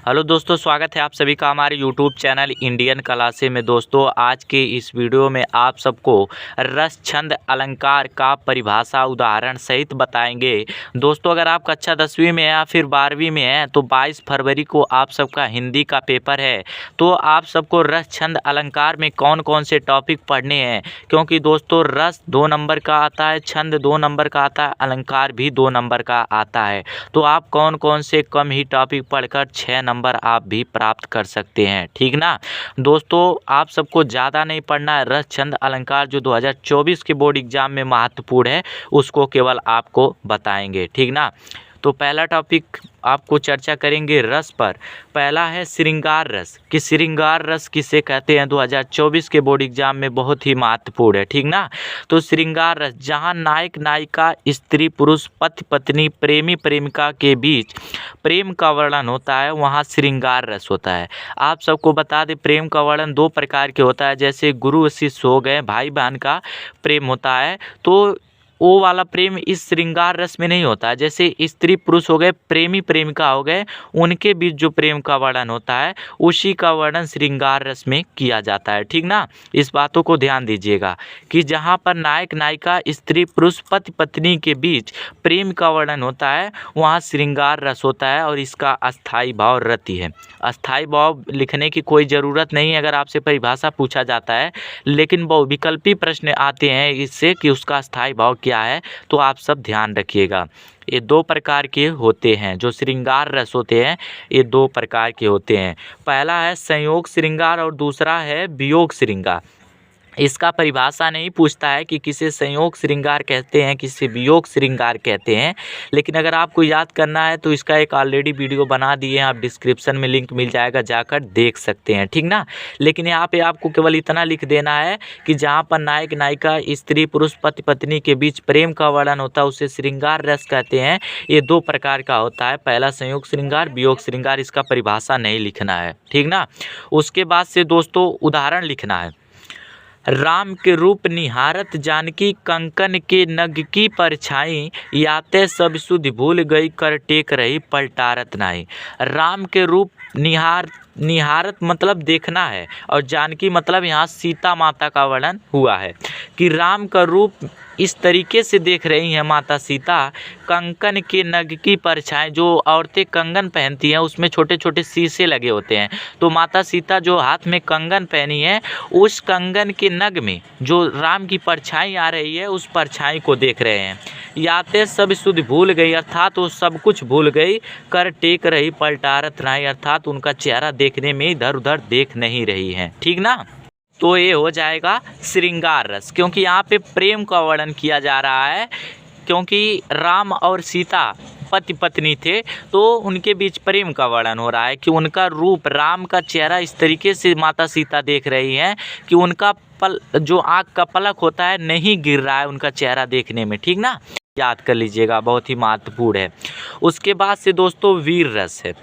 Hello दोस्तों, स्वागत है आप सभी का हमारे यूट्यूब चैनल इंडियन क्लासे में। दोस्तों, आज के इस वीडियो में आप सबको रस छंद अलंकार का परिभाषा उदाहरण सहित बताएंगे। दोस्तों, अगर आप कक्षा 10वीं में या फिर 12वीं में हैं तो 22 फरवरी को आप सबका हिंदी का पेपर है। तो आप सबको रस छंद अलंकार में कौन कौन से टॉपिक पढ़ने हैं, क्योंकि दोस्तों रस 2 नंबर का आता है, छंद 2 नंबर का आता है, अलंकार भी 2 नंबर का आता है। तो आप कौन कौन से कम ही टॉपिक पढ़कर 6 नंबर आप भी प्राप्त कर सकते हैं, ठीक ना। दोस्तों, आप सबको ज़्यादा नहीं पढ़ना है। रस छंद अलंकार जो 2024 के बोर्ड एग्जाम में महत्वपूर्ण है उसको केवल आपको बताएंगे, ठीक ना। तो पहला टॉपिक आपको चर्चा करेंगे रस पर। पहला है श्रृंगार रस, कि श्रृंगार रस किसे कहते हैं, 2024 के बोर्ड एग्जाम में बहुत ही महत्वपूर्ण है, ठीक ना। तो श्रृंगार रस जहां नायक नायिका, स्त्री पुरुष, पति पत्नी, प्रेमी प्रेमिका के बीच प्रेम का वर्णन होता है, वहाँ श्रृंगार रस होता है। आप सबको बता दें, प्रेम का वर्णन 2 प्रकार के होता है। जैसे गुरु शिष्य हो गए, भाई बहन का प्रेम होता है, तो वो वाला प्रेम इस श्रृंगार रस में नहीं होता है। जैसे स्त्री पुरुष हो गए, प्रेमी प्रेमिका हो गए, उनके बीच जो प्रेम का वर्णन होता है उसी का वर्णन श्रृंगार रस में किया जाता है, ठीक ना। इस बातों को ध्यान दीजिएगा कि जहाँ पर नायक नायिका, स्त्री पुरुष, पति पत्नी के बीच प्रेम का वर्णन होता है वहाँ श्रृंगार रस होता है, और इसका अस्थाई भाव रति है। अस्थाई भाव लिखने की कोई ज़रूरत नहीं है अगर आपसे परिभाषा पूछा जाता है, लेकिन बहुविकल्पी प्रश्न आते हैं इससे कि उसका अस्थाई भाव क्या है, तो आप सब ध्यान रखिएगा। ये 2 प्रकार के होते हैं, जो श्रृंगार रस होते हैं ये 2 प्रकार के होते हैं। पहला है संयोग श्रृंगार और दूसरा है वियोग श्रृंगार। इसका परिभाषा नहीं पूछता है कि किसे संयोग श्रृंगार कहते हैं, किसे वियोग श्रृंगार कहते हैं, लेकिन अगर आपको याद करना है तो इसका एक ऑलरेडी वीडियो बना दिए हैं, आप डिस्क्रिप्शन में लिंक मिल जाएगा, जाकर देख सकते हैं, ठीक ना। लेकिन यहाँ पे आपको केवल इतना लिख देना है कि जहाँ पर नायक नायिका, स्त्री पुरुष, पति पत्नी के बीच प्रेम का वर्णन होता है उसे श्रृंगार रस कहते हैं। ये 2 प्रकार का होता है, पहला संयोग श्रृंगार, वियोग श्रृंगार। इसका परिभाषा नहीं लिखना है, ठीक ना। उसके बाद से दोस्तों उदाहरण लिखना है। राम के रूप निहारत जानकी, कंकन के नग की परछाई, याते सब सुधि भूल गई, कर टेक रही पलटारत नाही। राम के रूप निहारत मतलब देखना है, और जानकी मतलब यहाँ सीता माता का वर्णन हुआ है कि राम का रूप इस तरीके से देख रही हैं माता सीता। कंकन के नग की परछाई, जो औरतें कंगन पहनती हैं उसमें छोटे छोटे शीशे लगे होते हैं, तो माता सीता जो हाथ में कंगन पहनी है उस कंगन के नग में जो राम की परछाई आ रही है उस परछाई को देख रहे हैं। याते सब सुध भूल गई, अर्थात वो सब कुछ भूल गई, कर टेक रही पलटारत नहीं, अर्थात उनका चेहरा देखने में इधर उधर देख नहीं रही हैं, ठीक ना। तो ये हो जाएगा श्रृंगार रस, क्योंकि यहाँ पे प्रेम का वर्णन किया जा रहा है, क्योंकि राम और सीता पति पत्नी थे तो उनके बीच प्रेम का वर्णन हो रहा है कि उनका रूप, राम का चेहरा इस तरीके से माता सीता देख रही हैं कि उनका जो आँख का पलक होता है नहीं गिर रहा है उनका चेहरा देखने में, ठीक ना। याद कर लीजिएगा, बहुत ही महत्वपूर्ण है। उसके बाद से दोस्तों वीर रस है।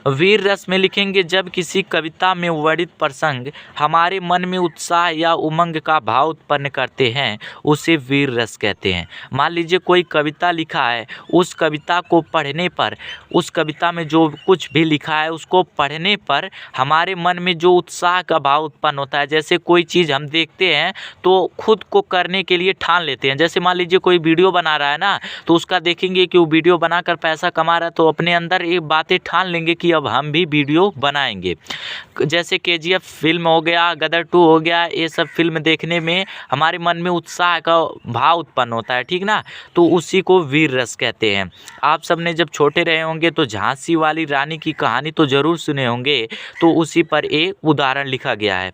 वीर रस में लिखेंगे जब किसी कविता में वर्णित प्रसंग हमारे मन में उत्साह या उमंग का भाव उत्पन्न करते हैं उसे वीर रस कहते हैं। मान लीजिए कोई कविता लिखा है, उस कविता को पढ़ने पर, उस कविता में जो कुछ भी लिखा है उसको पढ़ने पर हमारे मन में जो उत्साह का भाव उत्पन्न होता है, जैसे कोई चीज़ हम देखते हैं तो खुद को करने के लिए ठान लेते हैं। जैसे मान लीजिए कोई वीडियो बना रहा है ना, तो उसका देखेंगे कि वो वीडियो बनाकर पैसा कमा रहा है, तो अपने अंदर ये बातें ठान लेंगे कि अब हम भी वीडियो बनाएंगे। जैसे KGF फिल्म हो गया, गदर 2 हो गया, ये सब फिल्म देखने में हमारे मन में उत्साह का भाव उत्पन्न होता है, ठीक ना। तो उसी को वीर रस कहते हैं। आप सबने जब छोटे रहे होंगे तो झांसी वाली रानी की कहानी तो ज़रूर सुने होंगे, तो उसी पर एक उदाहरण लिखा गया है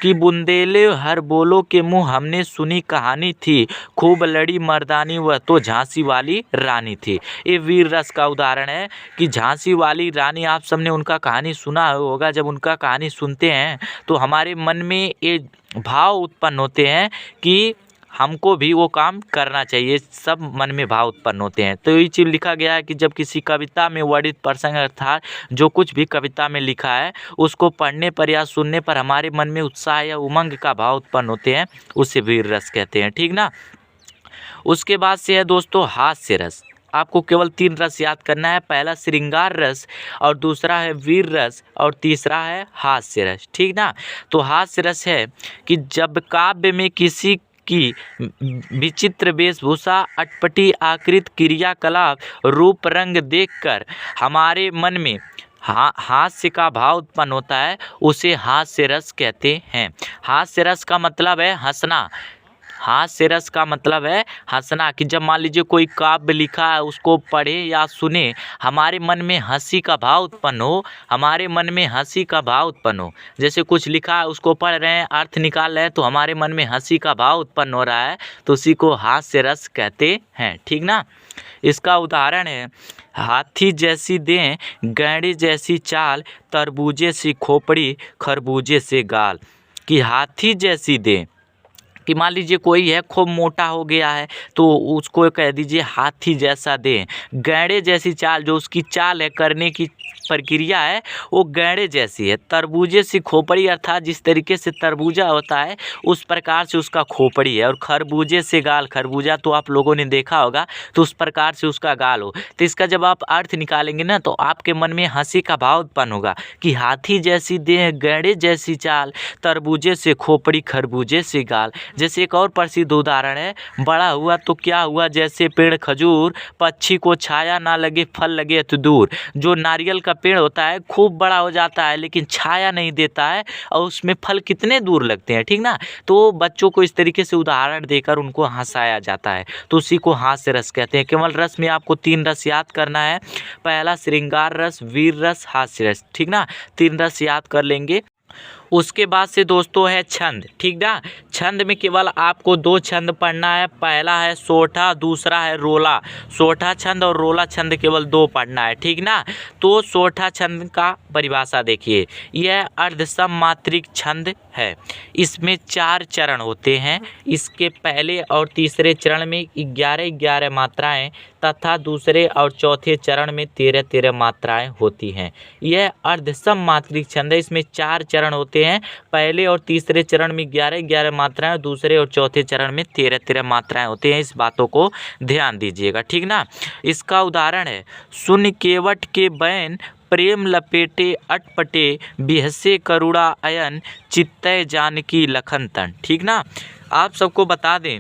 कि बुंदेले हर बोलो के मुँह हमने सुनी कहानी थी, खूब लड़ी मर्दानी वह तो झांसी वाली रानी थी। ये वीर रस का उदाहरण है कि झांसी वाली रानी, आप सबने उनका कहानी सुना होगा। जब उनका कहानी सुनते हैं तो हमारे मन में ये भाव उत्पन्न होते हैं कि हमको भी वो काम करना चाहिए, सब मन में भाव उत्पन्न होते हैं। तो ये चीज़ लिखा गया है कि जब किसी कविता में वर्णित प्रसंग अर्थात जो कुछ भी कविता में लिखा है उसको पढ़ने पर या सुनने पर हमारे मन में उत्साह या उमंग का भाव उत्पन्न होते हैं, उसे वीर रस कहते हैं, ठीक ना। उसके बाद से है दोस्तों हास्य रस। आपको केवल 3 रस याद करना है। पहला श्रृंगार रस और दूसरा है वीर रस और तीसरा है हास्य रस, ठीक ना। तो हास्य रस है कि जब काव्य में किसी की विचित्र वेशभूषा, अटपटी आकृति, क्रियाकलाप, रूप रंग देखकर हमारे मन में हास्य का भाव उत्पन्न होता है, उसे हास्य रस कहते हैं। हास्य रस का मतलब है हंसना। हास्य रस का मतलब है हंसना कि जब मान लीजिए कोई काव्य लिखा है, उसको पढ़े या सुने, हमारे मन में हंसी का भाव उत्पन्न हो, हमारे मन में हंसी का भाव उत्पन्न हो। जैसे कुछ लिखा है, उसको पढ़ रहे हैं, अर्थ निकाल रहे हैं, तो हमारे मन में हंसी का भाव उत्पन्न हो रहा है, तो उसी को हास्य रस कहते हैं, ठीक ना। इसका उदाहरण है, हाथी जैसी दें, गैंडे जैसी चाल, तरबूजे सी खोपड़ी, खरबूजे से गाल। कि हाथी जैसी दें कि मान लीजिए कोई है खूब मोटा हो गया है, तो उसको कह दीजिए हाथी जैसा दें। गैंडे जैसी चाल, जो उसकी चाल है, करने की प्रक्रिया है, वो गैंडे जैसी है। तरबूजे सी खोपड़ी, अर्थात जिस तरीके से तरबूजा होता है उस प्रकार से उसका खोपड़ी है। और खरबूजे से गाल, खरबूजा तो आप लोगों ने देखा होगा, तो उस प्रकार से उसका गाल हो। तो इसका जब आप अर्थ निकालेंगे ना, तो आपके मन में हंसी का भाव उत्पन्न होगा कि हाथी जैसी देह, गैंडे जैसी चाल, तरबूजे से खोपड़ी, खरबूजे से गाल। जैसे एक और प्रसिद्ध उदाहरण है, बड़ा हुआ तो क्या हुआ जैसे पेड़ खजूर, पक्षी को छाया ना लगे, फल लगे अति दूर। जो नारियल का पेड़ होता है खूब बड़ा हो जाता है, लेकिन छाया नहीं देता है, और उसमें फल कितने दूर लगते हैं, ठीक ना। तो बच्चों को इस तरीके से उदाहरण देकर उनको हंसाया जाता है, तो उसी को हास्य रस कहते हैं। केवल रस में आपको 3 रस याद करना है, पहला श्रृंगार रस, वीर रस, हास्य रस, ठीक ना। 3 रस याद कर लेंगे। उसके बाद से दोस्तों है छंद, ठीक ना। छंद में केवल आपको 2 छंद पढ़ना है, पहला है सोठा, दूसरा है रोला। सोठा छंद और रोला छंद केवल 2 पढ़ना है, ठीक ना। तो सोठा छंद का परिभाषा देखिए, यह अर्धसम मात्रिक छंद है। इसमें 4 चरण होते हैं। इसके पहले और तीसरे चरण में 11-11 मात्राएं तथा दूसरे और चौथे चरण में 13-13 मात्राएं होती हैं। यह अर्धसम मात्रिक छंद है। इसमें 4 चरण होते हैं, पहले और तीसरे चरण में 11-11 मात्राएं, दूसरे और चौथे चरण में 13-13 मात्राएं होते हैं। इस बातों को ध्यान दीजिएगा, ठीक ना। इसका उदाहरण है, सुन केवट के बैन, प्रेम लपेटे अटपटे, बिहसे करुणा अयन, चित्तय जानकी लखन तन, ठीक ना। आप सबको बता दें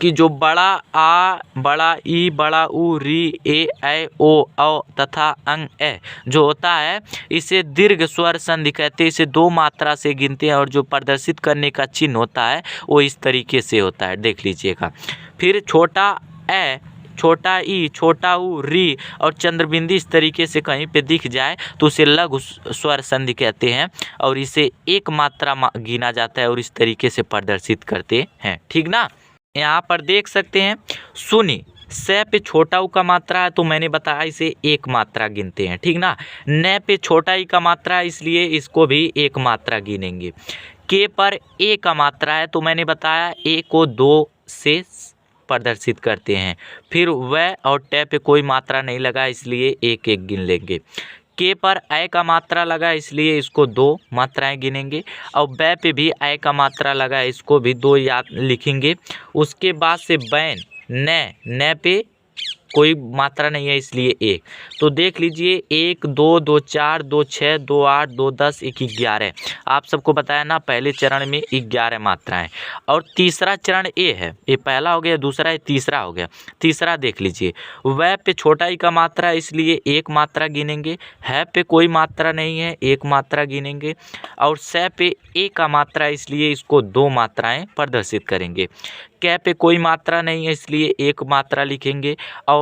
कि जो बड़ा आ, बड़ा ई, बड़ा ऊ, री, ए, ओ, औ तथा अंग ए जो होता है, इसे दीर्घ स्वर संधि कहते हैं। इसे 2 मात्रा से गिनते हैं, और जो प्रदर्शित करने का चिन्ह होता है वो इस तरीके से होता है, देख लीजिएगा। फिर छोटा ए, छोटा ई, छोटा ऊ, री और चंद्रबिंदी इस तरीके से कहीं पे दिख जाए तो उसे लघु स्वर संधि कहते हैं, और इसे 1 मात्रा गिना जाता है, और इस तरीके से प्रदर्शित करते हैं, ठीक ना। यहाँ पर देख सकते हैं, सुनी से पे छोटा ऊ का मात्रा है, तो मैंने बताया इसे 1 मात्रा गिनते हैं, ठीक ना। न पे छोटा ई का मात्रा है, इसलिए इसको भी 1 मात्रा गिनेंगे। के पर ए का मात्रा है, तो मैंने बताया ए को 2 से प्रदर्शित करते हैं। फिर वह और टे पे कोई मात्रा नहीं लगा, इसलिए 1-1 गिन लेंगे। के पर ए का मात्रा लगा, इसलिए इसको 2 मात्राएं गिनेंगे। और बै पे भी ए का मात्रा लगा, इसको भी 2 याद लिखेंगे। उसके बाद से बैन, न पे कोई मात्रा नहीं है, इसलिए 1। तो देख लीजिए 1, 2, 2, 4, 2, 6, 2, 8, 2, 10, 1, 11। आप सबको बताया ना, पहले चरण में 11 मात्राएं। और तीसरा चरण ए है, ये पहला हो गया, दूसरा है, तीसरा हो गया। तीसरा देख लीजिए, वह पे छोटा ई का मात्रा, इसलिए 1 मात्रा गिनेंगे। है पे कोई मात्रा नहीं है, 1 मात्रा गिनेंगे। और से पे ए का मात्रा, इसलिए इसको 2 मात्राएं प्रदर्शित करेंगे। कै पे कोई मात्रा नहीं है, इसलिए 1 मात्रा लिखेंगे। और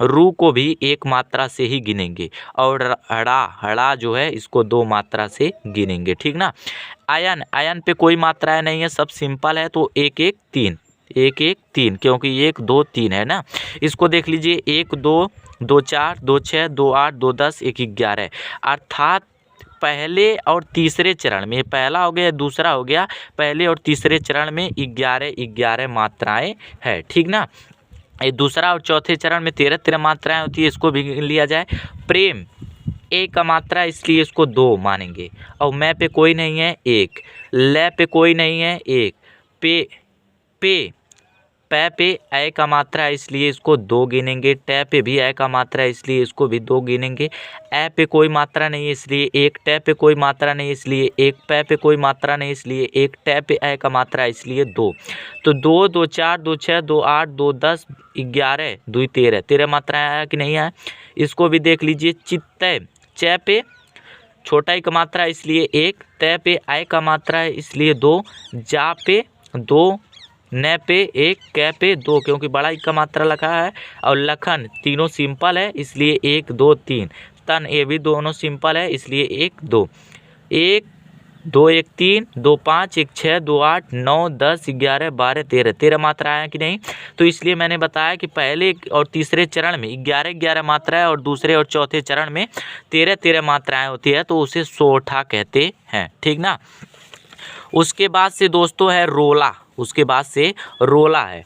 रू को भी 1 मात्रा से ही गिनेंगे। और हड़ा जो है, इसको 2 मात्रा से गिनेंगे, ठीक ना। आयन पे कोई मात्राएं नहीं है, सब सिंपल है, तो 1-1, 3, 1-1, 3, क्योंकि 1, 2, 3 है ना। इसको देख लीजिए, 1, 2, 2, 4, 2, 6, 2, 8, 2, 10, 1, 11। अर्थात पहले और तीसरे चरण में, पहला हो गया, दूसरा हो गया, पहले और तीसरे चरण में 11-11 मात्राएं है, ठीक ना। ये दूसरा और चौथे चरण में 13-13 मात्राएं होती है, इसको भी गिन लिया जाए। प्रेम ए का मात्रा, इसलिए इसको 2 मानेंगे। और मैं पे कोई नहीं है, 1। ले पे कोई नहीं है, 1। पे पै पे ऐ का मात्रा है इसलिए इसको 2 गिनेंगे, टै पे भी ऐ का मात्रा है इसलिए इसको भी 2 गिनेंगे, ऐ पे कोई मात्रा नहीं है इसलिए 1, टै पे कोई मात्रा नहीं इसलिए 1, पै पे कोई मात्रा नहीं इसलिए 1, टै पे ऐ का मात्रा है इसलिए 2। तो 2 2 4 2 6 2 8 2 10 11 2 13, 13 मात्राएं आया कि नहीं आया, इसको भी देख लीजिए। चित्तै, चै पे छोटा ई का मात्रा है इसलिए 1, तै पे ऐ का मात्रा है इसलिए 2, जा पे 2, न पे 1, कै पे 2 क्योंकि बड़ा ई का मात्रा लगा है, और लखन तीनों सिंपल है इसलिए 1 2 3, तन ये भी दोनों सिंपल है इसलिए 1 2, 1 2 1 3 2 5 1 6 2 8 9 10 11 12 13, 13 मात्रा आया कि नहीं। तो इसलिए मैंने बताया कि पहले और तीसरे चरण में 11 मात्राएं और दूसरे और चौथे चरण में 13 मात्राएं होती है, तो उसे सोठा कहते हैं, ठीक ना। उसके बाद से दोस्तों है रोला, उसके बाद से रोला है।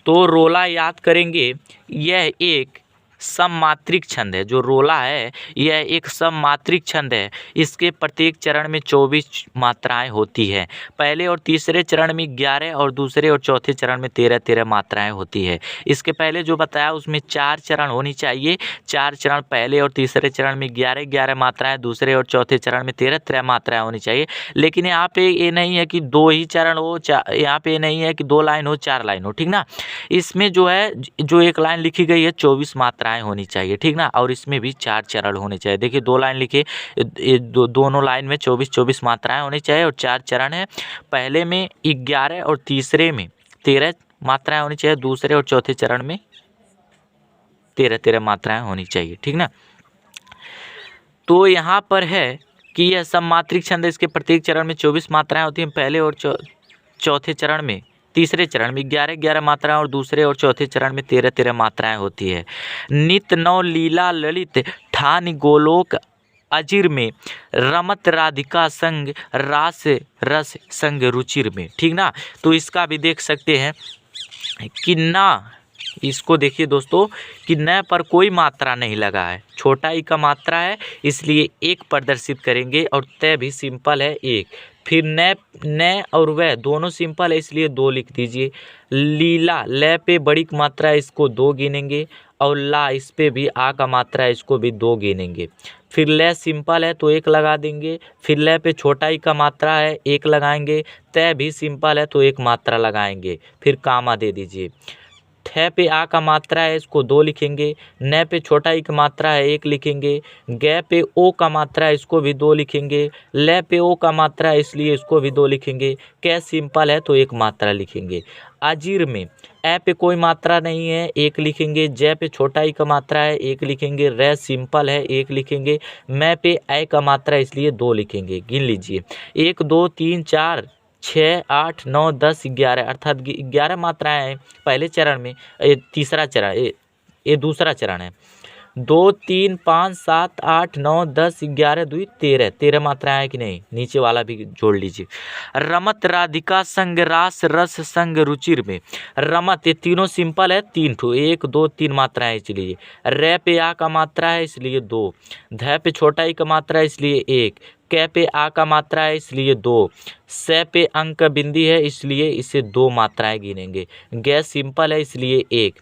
तो रोला याद करेंगे, यह एक सममात्रिक छंद है। जो रोला है यह एक सममात्रिक छंद है। इसके प्रत्येक चरण में 24 मात्राएं होती हैं। पहले और तीसरे चरण में 11 और दूसरे और चौथे चरण में 13 मात्राएं होती है। इसके पहले जो बताया उसमें 4 चरण होनी चाहिए। 4 चरण, पहले और तीसरे चरण में 11 मात्राएं, दूसरे और चौथे चरण में 13 मात्राएं होनी चाहिए। लेकिन यहाँ पे ये नहीं है कि 2 ही चरण हो, यहाँ पे नहीं है कि 2 लाइन हो 4 लाइन हो, ठीक ना। इसमें जो है जो एक लाइन लिखी गई है 24 मात्राएं होनी चाहिए, ठीक ना। और इसमें भी 4 चरण होने चाहिए। देखिए 2 लाइन लिखे, दोनों लाइन में 24 मात्राएं होनी चाहिए और 4 चरण है। पहले में 11 और तीसरे में 13 मात्राएं होनी चाहिए, दूसरे और चौथे चरण में 13 मात्राएं होनी चाहिए, ठीक ना। तो यहाँ पर है कि यह सममात्रिक छंद है। इसके प्रत्येक चरण में 24 मात्राएं होती हैं। पहले और चौथे चरण में, तीसरे चरण में 11 मात्राएं और दूसरे और चौथे चरण में 13 मात्राएं होती है। नित नौ लीला ललित ठान गोलोक अजिर में, रमत राधिका संग रास रस संग रुचिर में, ठीक ना। तो इसका भी देख सकते हैं कि ना, इसको देखिए दोस्तों कि न पर कोई मात्रा नहीं लगा है, छोटा ई का मात्रा है इसलिए 1 प्रदर्शित करेंगे, और तय भी सिंपल है 1। फिर न और वह दोनों सिंपल है इसलिए 2 लिख दीजिए। लीला, ल पे बड़ी मात्रा है इसको 2 गिनेंगे, और ला इस पे भी आ का मात्रा है इसको भी 2 गिनेंगे। फिर ल सिंपल है तो 1 लगा देंगे। फिर ल पे छोटा ई का मात्रा है 1 लगाएंगे। तय भी सिंपल है तो 1 मात्रा लगाएंगे। फिर कामा दे दीजिए। ठ पे आ का मात्रा है इसको 2 लिखेंगे। न पे छोटा ई का मात्रा है 1 लिखेंगे। ग पे ओ का मात्रा है इसको भी 2 लिखेंगे। ल पे ओ का मात्रा है इसलिए इसको भी 2 लिखेंगे। कै सिंपल है तो 1 मात्रा लिखेंगे। अजीर में ए पे कोई मात्रा नहीं है 1 लिखेंगे। ज पे छोटा ई का मात्रा है 1 लिखेंगे। र सिंपल है 1 लिखेंगे। मैं पे ऐ का मात्रा इसलिए 2 लिखेंगे। गिन लीजिए 1 2 3 4 6 8 9 10 11, अर्थात 11 मात्राएं हैं पहले चरण में। तीसरा चरण, ये दूसरा चरण है। 2 3 5 7 8 9 10 11 2 13 मात्राएं हैं कि नहीं, नीचे वाला भी जोड़ लीजिए। रमत राधिका संग रास रस संग रुचिर में, रमत ये तीनों सिंपल है 3 ठो, 1 2 3 मात्राएं इसलिए। र पे आ का मात्रा है इसलिए 2। ध पे छोटा ई का मात्रा है इसलिए 1। कै पे आ का मात्रा है इसलिए 2। स पे अंक बिंदी है इसलिए इसे 2 मात्राएं गिनेंगे। ग सिंपल है इसलिए 1।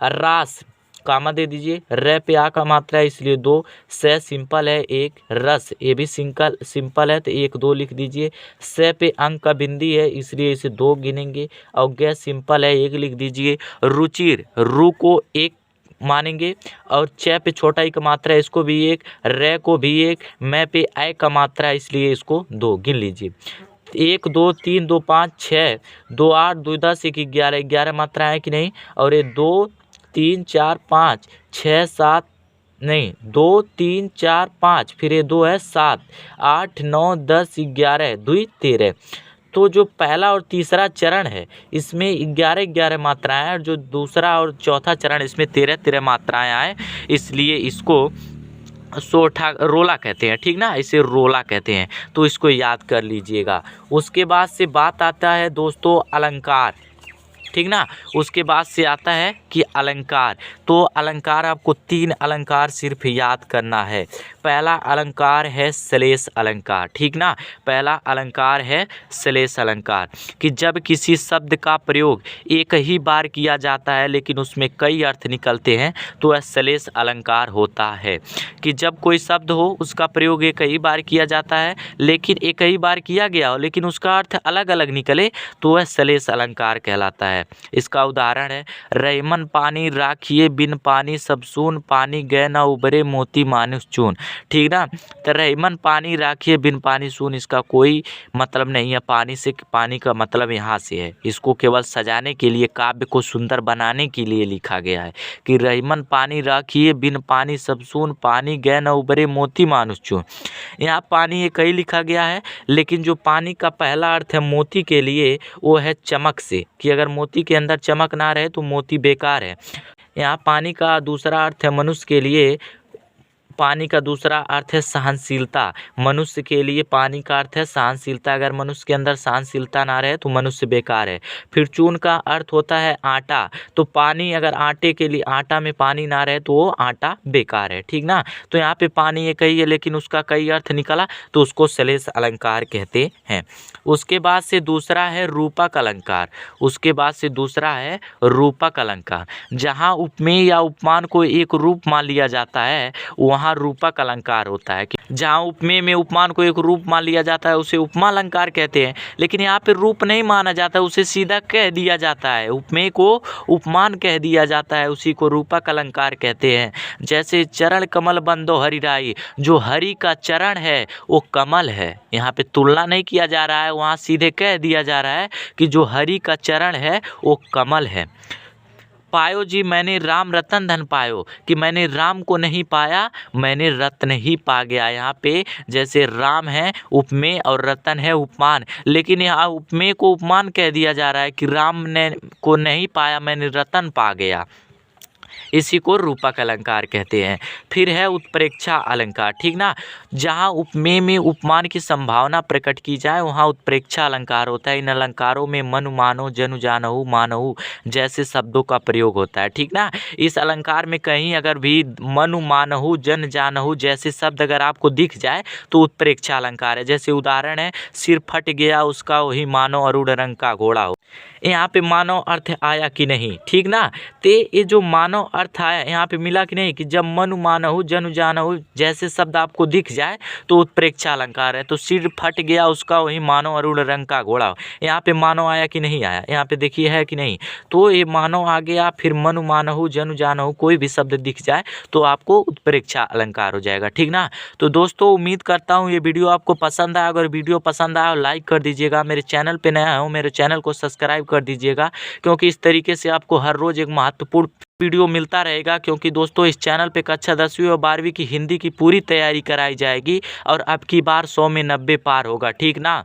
रास कामा दे दीजिए। र पे आ का मात्रा है इसलिए 2। स सिंपल है 1। रस ये भी सिंपल है तो 1 2 लिख दीजिए। स पे अंक का बिंदी है इसलिए इसे 2 गिनेंगे, और ग सिंपल है 1 लिख दीजिए। रुचिर, रू को 1 मानेंगे, और च पे छोटा ई का मात्रा है इसको भी 1। र को भी 1। मैं पे ऐ का मात्रा है इसलिए इसको 2 गिन लीजिए। 1 2 3 2 5 6 2 8 2 10 1 11, 11 मात्रा है कि नहीं। और ये 2 3 4 5 6 7 नहीं 2 3 4 5, फिर ये 2 है 7 8 9 10 11 2 13। तो जो पहला और तीसरा चरण है इसमें 11 मात्राएं हैं, और जो दूसरा और चौथा चरण इसमें 13 मात्राएं आए, इसलिए इसको सोठा रोला कहते हैं, ठीक ना। इसे रोला कहते हैं, तो इसको याद कर लीजिएगा। उसके बाद से बात आता है दोस्तों अलंकार, ठीक ना। उसके बाद से आता है कि अलंकार। तो अलंकार आपको 3 अलंकार सिर्फ याद करना है। पहला अलंकार है श्लेष अलंकार, ठीक ना। पहला अलंकार है श्लेष अलंकार कि जब किसी शब्द का प्रयोग एक ही बार किया जाता है लेकिन उसमें कई अर्थ निकलते हैं तो वह श्लेष अलंकार होता है। कि जब कोई शब्द हो उसका प्रयोग एक ही बार किया जाता है लेकिन एक ही बार किया गया हो लेकिन उसका अर्थ अलग अलग निकले तो वह श्लेष अलंकार कहलाता है। इसका उदाहरण है रहीमन पानी राखिए बिन पानी सब सून, पानी गए न उबरे मोती मानुष चून, ठीक ना। तो रहीमन पानी राखिए बिन पानी सून, इसका कोई मतलब नहीं है, पानी से पानी का मतलब यहाँ से है। इसको केवल सजाने के लिए, काव्य को सुंदर बनाने के लिए लिखा गया है कि रहीमन पानी राखिए बिन पानी सब सून, पानी गए न उबरे मोती मानुष चून। यहाँ पानी एक ही लिखा गया है लेकिन जो पानी का पहला अर्थ है मोती के लिए वो है चमक से, कि अगर मोती के अंदर चमक ना रहे तो मोती बेकार है। यहाँ पानी का दूसरा अर्थ है मनुष्य के लिए, पानी का दूसरा अर्थ है सहनशीलता। मनुष्य के लिए पानी का अर्थ है सहनशीलता, अगर मनुष्य के अंदर सहनशीलता ना रहे तो मनुष्य बेकार है। फिर चून का अर्थ होता है आटा, तो पानी अगर आटे के लिए, आटा में पानी ना रहे तो वो आटा बेकार है, ठीक ना। तो यहाँ पे पानी एक ही है लेकिन उसका कई अर्थ निकला तो उसको श्लेष अलंकार कहते हैं। उसके बाद से दूसरा है रूपक अलंकार। उसके बाद से दूसरा है रूपक अलंकार। जहाँ उपमेय या उपमान को एक रूप मान लिया जाता है वहाँ रूपक अलंकार होता है। कि जहाँ उपमेय में उपमान को एक रूप मान लिया जाता है उसे उपमा अलंकार कहते हैं, लेकिन यहाँ पे रूप नहीं माना जाता, उसे सीधा कह दिया जाता है, उपमेय को उपमान कह दिया जाता है, उसी को रूपक अलंकार कहते हैं। जैसे चरण कमल बंदो हरि राई, जो हरि का चरण है वो कमल है, यहाँ पे तुलना नहीं किया जा रहा है, वहाँ सीधे कह दिया जा रहा है कि जो हरि का चरण है वो कमल है। पायो जी मैंने राम रतन धन पायो, कि मैंने राम को नहीं पाया मैंने रत्न ही पा गया। यहाँ पे जैसे राम है उपमेय और रतन है उपमान, लेकिन यहाँ उपमेय को उपमान कह दिया जा रहा है कि राम ने को नहीं पाया मैंने रतन पा गया, इसी को रूपक अलंकार कहते हैं। फिर है उत्प्रेक्षा अलंकार, ठीक ना। जहाँ उपमेय में उपमान की संभावना प्रकट की जाए वहाँ उत्प्रेक्षा अलंकार होता है। इन अलंकारों में मनु मानो जनु जानहु मानहु जैसे शब्दों का प्रयोग होता है, ठीक ना। इस अलंकार में कहीं अगर भी मनु मानहु जन जानहु जैसे शब्द अगर आपको दिख जाए तो उत्प्रेक्षा अलंकार है। जैसे उदाहरण है सिर फट गया उसका वही मानो अरूढ़ रंग का घोड़ा हो, यहाँ पे मानव अर्थ आया कि नहीं, ठीक ना। ते ये जो मानव अर्थ आया यहाँ पे मिला कि नहीं, कि जब मनु मानहु जनु जानहु जैसे शब्द आपको दिख जाए तो उत्प्रेक्षा अलंकार है। तो सिर फट गया उसका वही मानव अरूढ़ रंग का घोड़ा, यहाँ पे मानव आया कि नहीं आया, यहाँ पे देखिए है कि नहीं। तो ये मानव आ गया, फिर मनु मानहु जनु जानहु कोई भी शब्द दिख जाए तो आपको उत्प्रेक्षा अलंकार हो जाएगा, ठीक ना। तो दोस्तों उम्मीद करता हूँ ये वीडियो आपको पसंद आया। अगर वीडियो पसंद आया लाइक कर दीजिएगा, मेरे चैनल पे नया हो मेरे चैनल को सब्सक्राइब कर दीजिएगा, क्योंकि इस तरीके से आपको हर रोज़ एक महत्वपूर्ण वीडियो मिलता रहेगा। क्योंकि दोस्तों इस चैनल पे कक्षा 10वीं और 12वीं की हिंदी की पूरी तैयारी कराई जाएगी और अब की बार 100 में 90 पार होगा, ठीक ना।